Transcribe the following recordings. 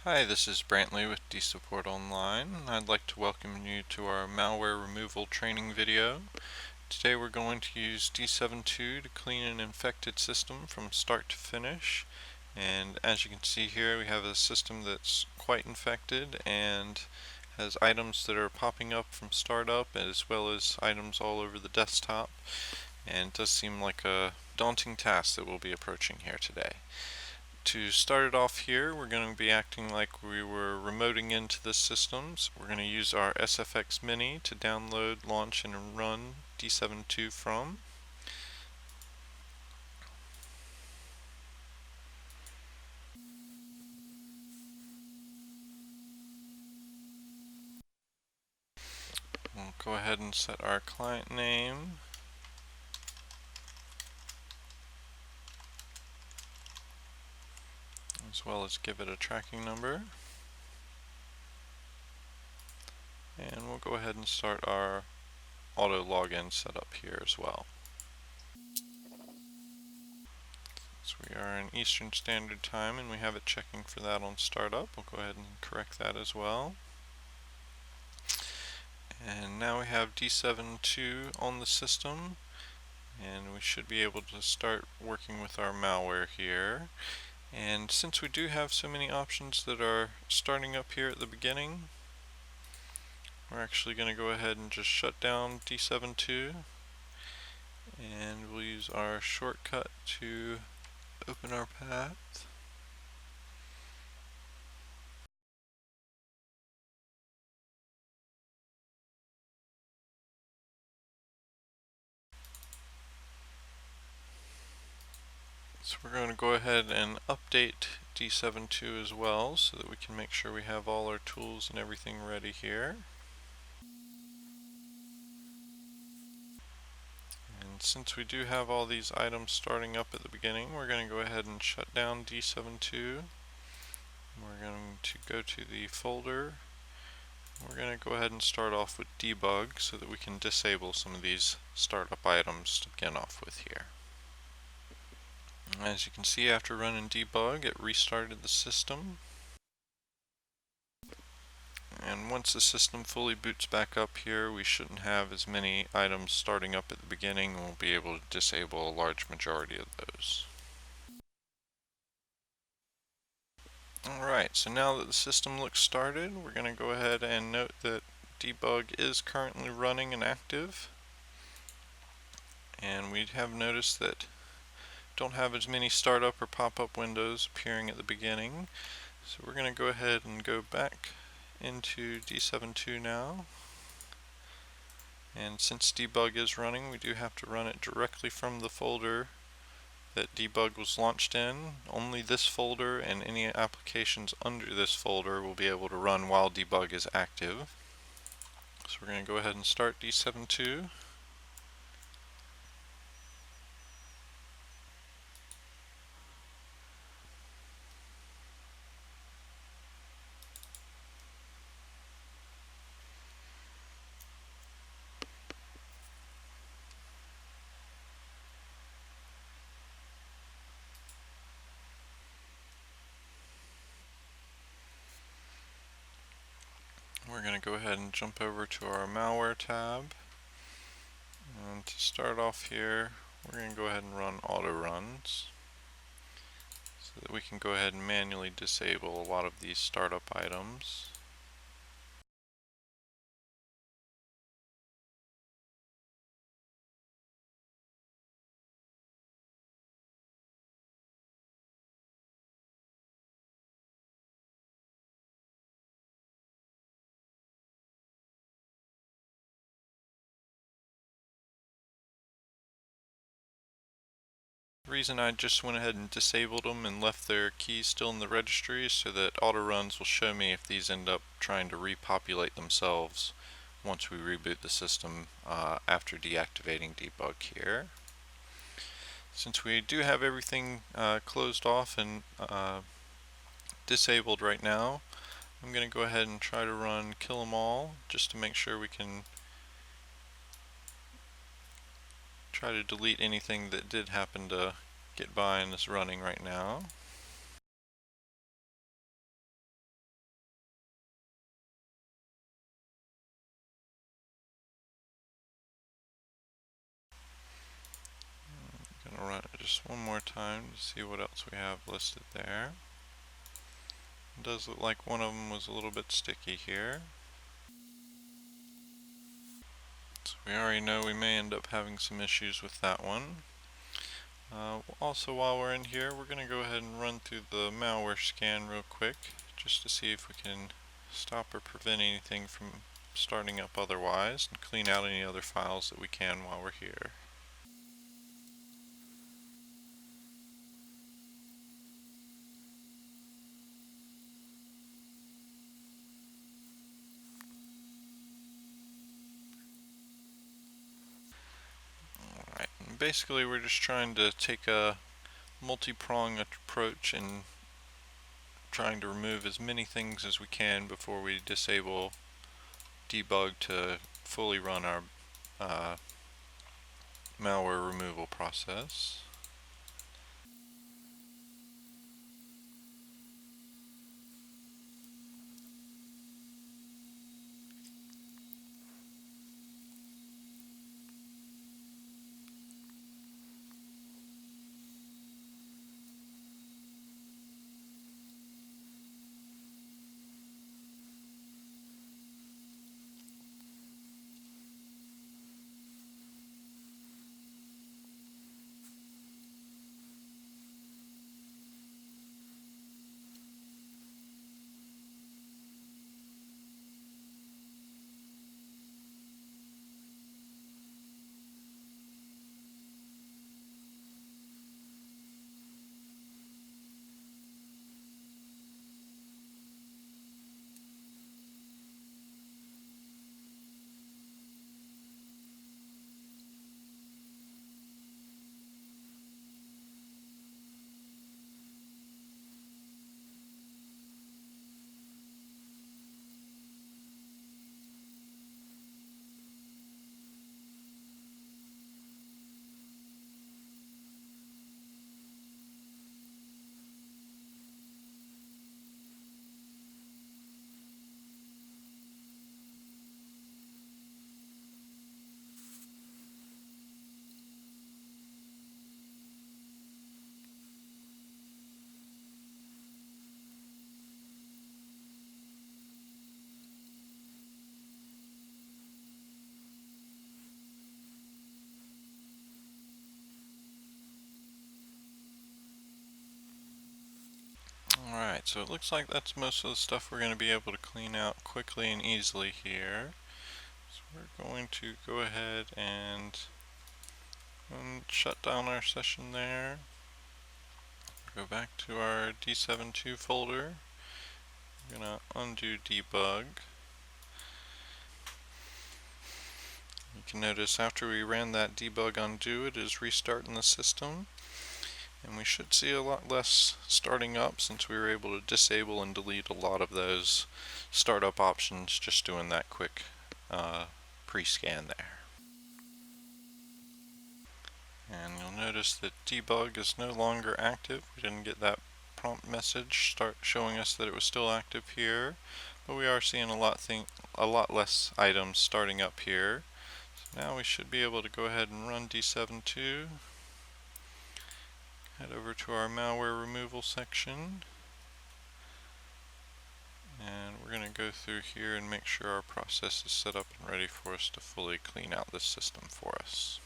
Hi, this is Brantley with dSupport Online. I'd like to welcome you to our malware removal training video. Today we're going to use d7x to clean an infected system from start to finish. And as you can see here, we have a system that's quite infected and has items that are popping up from startup as well as items all over the desktop. And it does seem like a daunting task that we'll be approaching here today. To start it off here, we're going to be acting like we were remoting into the systems. We're going to use our SFX Mini to download, launch, and run d7x from. We'll go ahead and set our client name, as well as give it a tracking number. And we'll go ahead and start our auto login setup here as well. So we are in Eastern Standard Time and we have it checking for that on startup. We'll go ahead and correct that as well. And now we have d7x on the system, and we should be able to start working with our malware here. And since we do have so many options that are starting up here at the beginning, we're actually going to go ahead and just shut down d7x, and we'll use our shortcut to open our path. So we're going to go ahead and update d7x as well so that we can make sure we have all our tools and everything ready here. And since we do have all these items starting up at the beginning, we're going to go ahead and shut down d7x. We're going to go to the folder. We're going to go ahead and start off with debug so that we can disable some of these startup items to begin off with here. As you can see, after running debug, it restarted the system. And once the system fully boots back up here, we shouldn't have as many items starting up at the beginning, and we'll be able to disable a large majority of those. Alright, so now that the system looks started, we're going to go ahead and note that debug is currently running and active. And we have noticed that don't have as many startup or pop-up windows appearing at the beginning. So we're going to go ahead and go back into d7x now. And since debug is running, we do have to run it directly from the folder that debug was launched in. Only this folder and any applications under this folder will be able to run while debug is active. So we're going to go ahead and start d7x. We're going to go ahead and jump over to our malware tab. And to start off here, we're going to go ahead and run auto runs so that we can go ahead and manually disable a lot of these startup items. The reason I just went ahead and disabled them and left their keys still in the registry is so that auto runs will show me if these end up trying to repopulate themselves once we reboot the system after deactivating debug here. Since we do have everything closed off and disabled right now, I'm going to go ahead and try to run kill 'em all just to make sure we can try to delete anything that did happen to get by and is running right now. I'll run it just one more time to see what else we have listed there. It does look like one of them was a little bit sticky here. So we already know we may end up having some issues with that one. Also, while we're in here, we're going to go ahead and run through the malware scan real quick just to see if we can stop or prevent anything from starting up otherwise, and clean out any other files that we can while we're here. Alright, and basically we're just trying to take a multi-pronged approach and trying to remove as many things as we can before we disable debug to fully run our malware removal process. Alright, so it looks like that's most of the stuff we're going to be able to clean out quickly and easily here. So we're going to go ahead and shut down our session there. Go back to our d7x folder. We're going to undo debug. You can notice after we ran that debug undo, it is restarting the system. And we should see a lot less starting up since we were able to disable and delete a lot of those startup options just doing that quick pre-scan there. And you'll notice that debug is no longer active. We didn't get that prompt message start showing us that it was still active here, but we are seeing a lot less items starting up here. So now we should be able to go ahead and run d7x. Head over to our malware removal section, and we're going to go through here and make sure our process is set up and ready for us to fully clean out this system for us.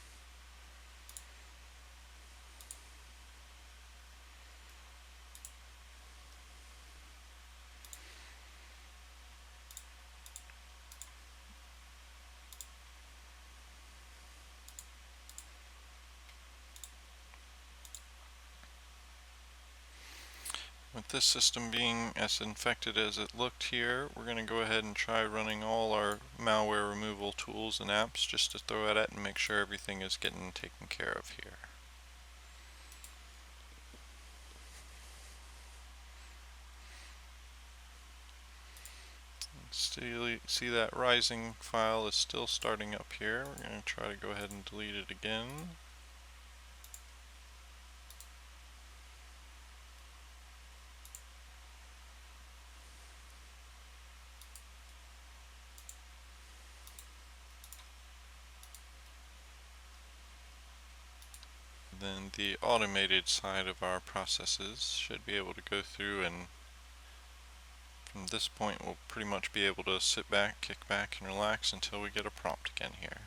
With this system being as infected as it looked here, we're going to go ahead and try running all our malware removal tools and apps just to throw at it and make sure everything is getting taken care of here. Still see that rising file is still starting up here. We're going to try to go ahead and delete it again. Then the automated side of our processes should be able to go through, and from this point we'll pretty much be able to sit back, kick back, and relax until we get a prompt again here.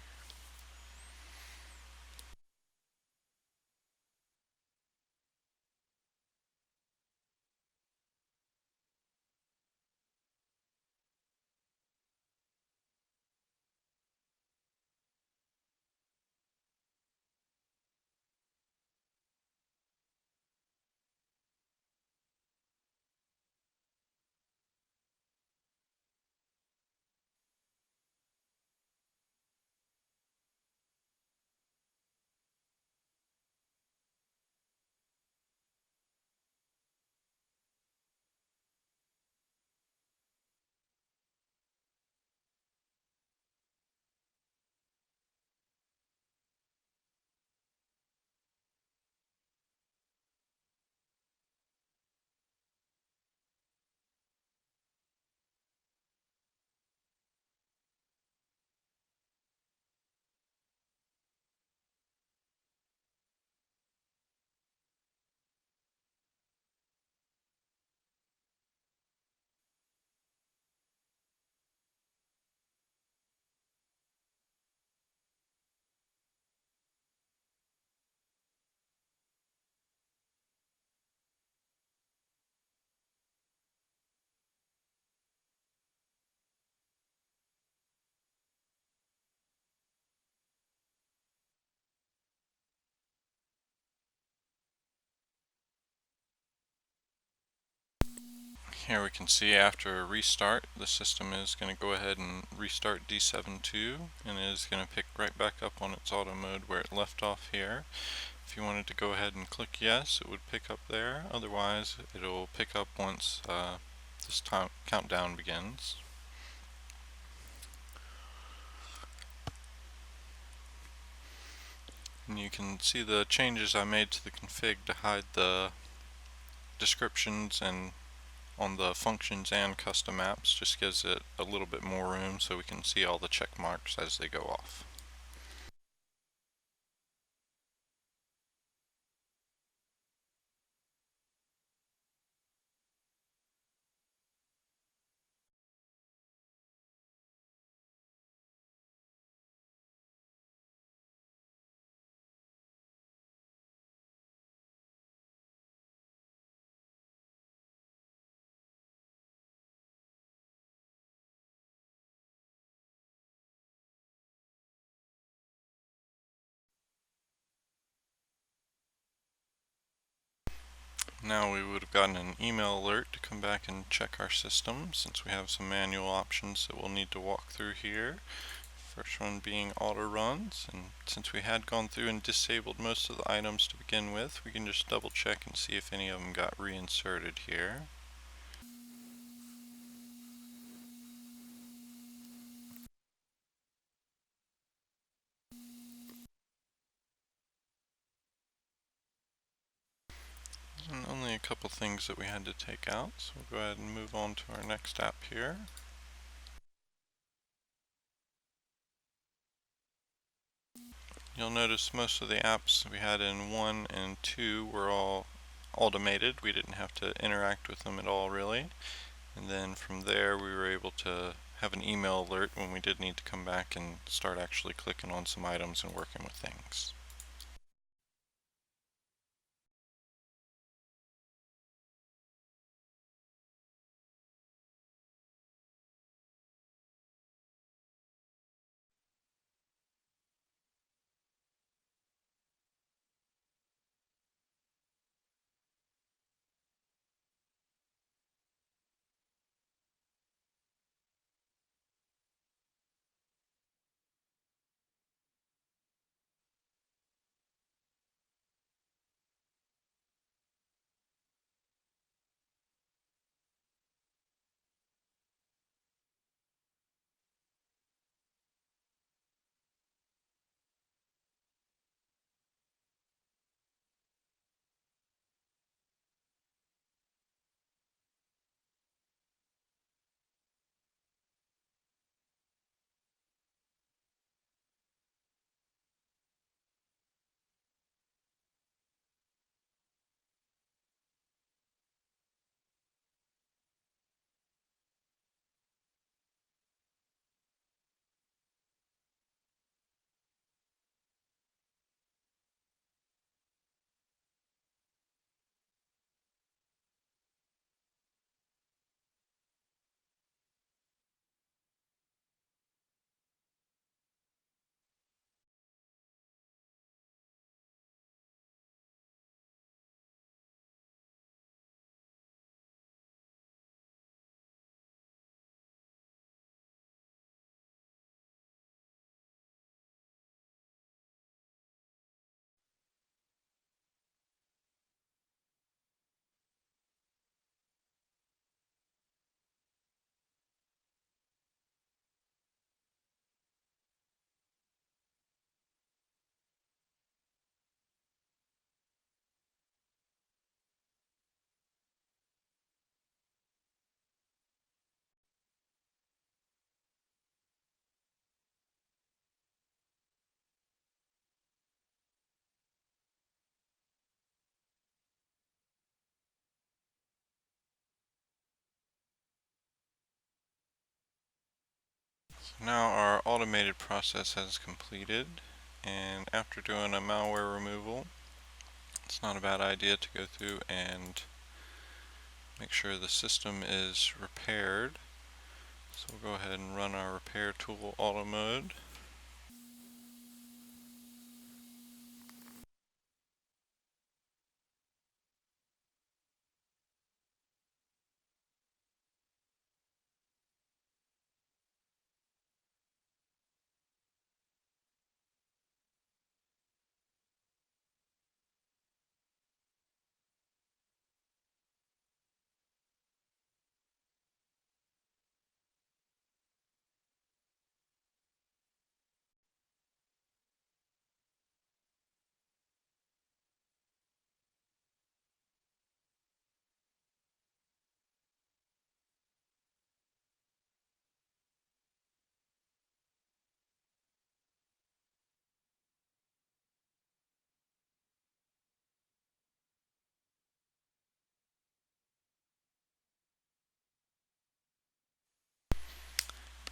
Here we can see after a restart, the system is going to go ahead and restart d7.2 and it is going to pick right back up on its auto mode where it left off here. If you wanted to go ahead and click yes, it would pick up there. Otherwise, it'll pick up once this countdown begins. And you can see the changes I made to the config to hide the descriptions and on the functions and custom apps. Just gives it a little bit more room so we can see all the check marks as they go off. Now we would have gotten an email alert to come back and check our system, since we have some manual options that we'll need to walk through here. First one being auto runs, and since we had gone through and disabled most of the items to begin with, we can just double check and see if any of them got reinserted here. And only a couple things that we had to take out, so we'll go ahead and move on to our next app here. You'll notice most of the apps we had in 1 and 2 were all automated. We didn't have to interact with them at all, really. And then from there we were able to have an email alert when we did need to come back and start actually clicking on some items and working with things. Now our automated process has completed, and after doing a malware removal, it's not a bad idea to go through and make sure the system is repaired. So we'll go ahead and run our repair tool auto mode.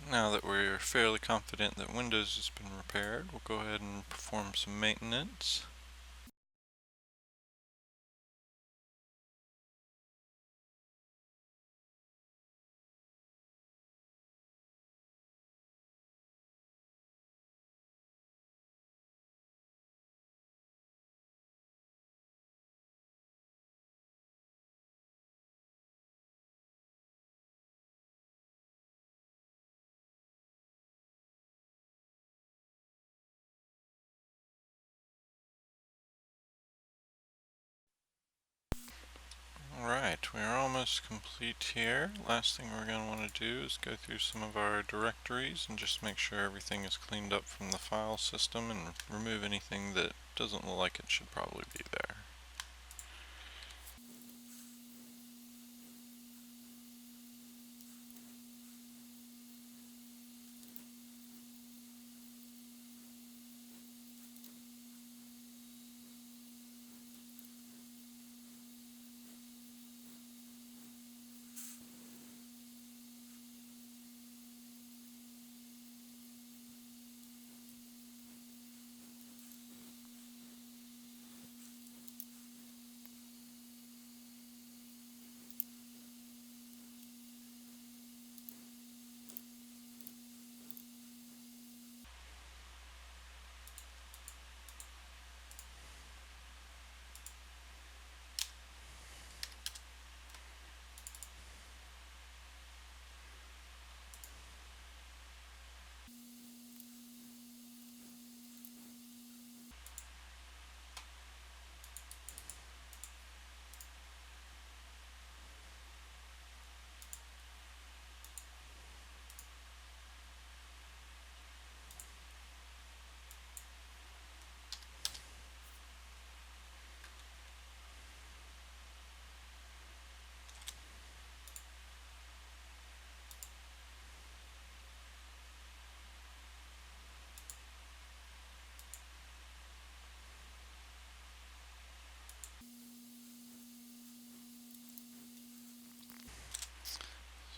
Now that we're fairly confident that Windows has been repaired, we'll go ahead and perform some maintenance. Alright, we are almost complete here. Last thing we're going to want to do is go through some of our directories and just make sure everything is cleaned up from the file system and remove anything that doesn't look like it should probably be there.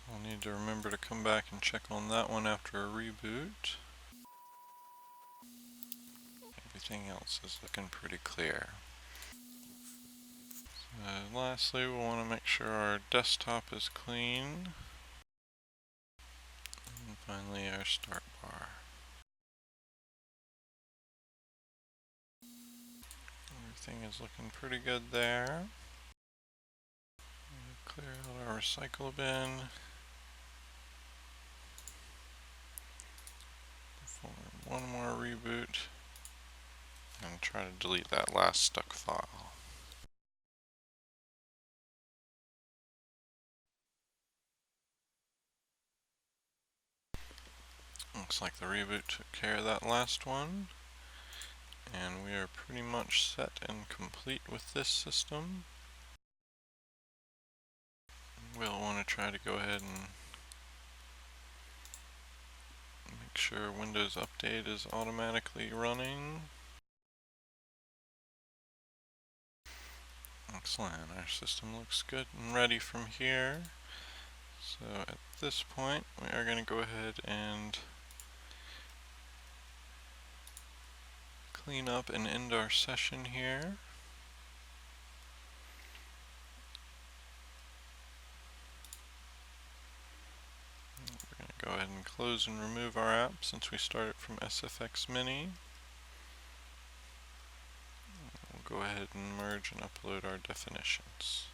We'll need to remember to come back and check on that one after a reboot. Everything else is looking pretty clear. Lastly, we'll want to make sure our desktop is clean. And finally, our start bar. Everything is looking pretty good there. Clear out our recycle bin. Perform one more reboot. And try to delete that last stuck file. Looks like the reboot took care of that last one. And we are pretty much set and complete with this system. We'll want to try to go ahead and make sure Windows Update is automatically running. Excellent, our system looks good and ready from here. So at this point, we are going to go ahead and clean up and end our session here. We're going to go ahead and close and remove our app since we started from SFX Mini. We'll go ahead and merge and upload our definitions.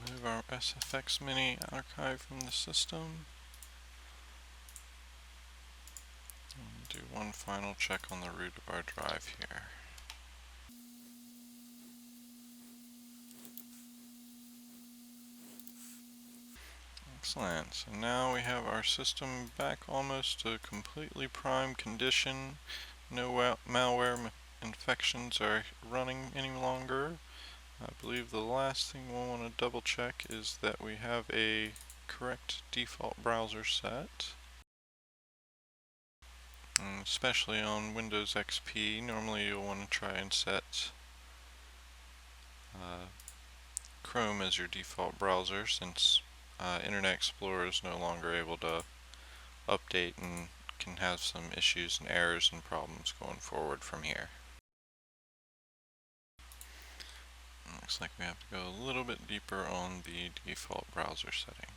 Remove our SFX Mini archive from the system. And do one final check on the root of our drive here. Excellent. So now we have our system back almost to completely primed condition. No malware infections are running any longer. I believe the last thing we'll want to double check is that we have a correct default browser set. And especially on Windows XP, normally you'll want to try and set Chrome as your default browser, since Internet Explorer is no longer able to update and can have some issues and errors and problems going forward from here. Looks like we have to go a little bit deeper on the default browser setting.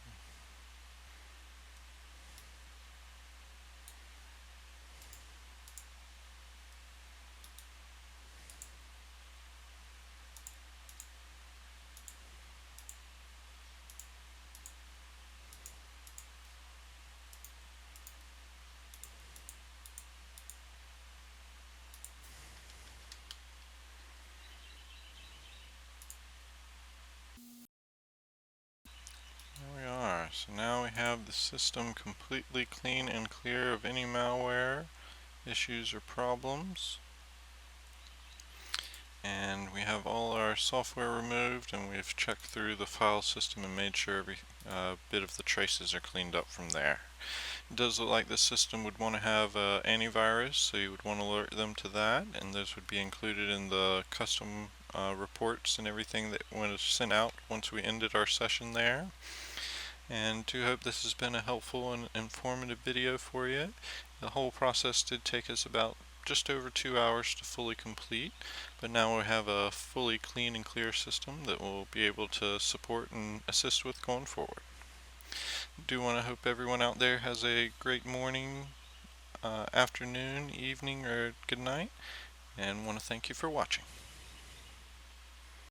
There we are. So now we have the system completely clean and clear of any malware issues or problems. And we have all our software removed, and we've checked through the file system and made sure every bit of the traces are cleaned up from there. It does look like the system would want to have antivirus, so you would want to alert them to that, and those would be included in the custom reports and everything that was sent out once we ended our session there. And do hope this has been a helpful and informative video for you. The whole process did take us about just over 2 hours to fully complete, but now we have a fully clean and clear system that we'll be able to support and assist with going forward. Do want to hope everyone out there has a great morning, afternoon, evening, or good night, and want to thank you for watching.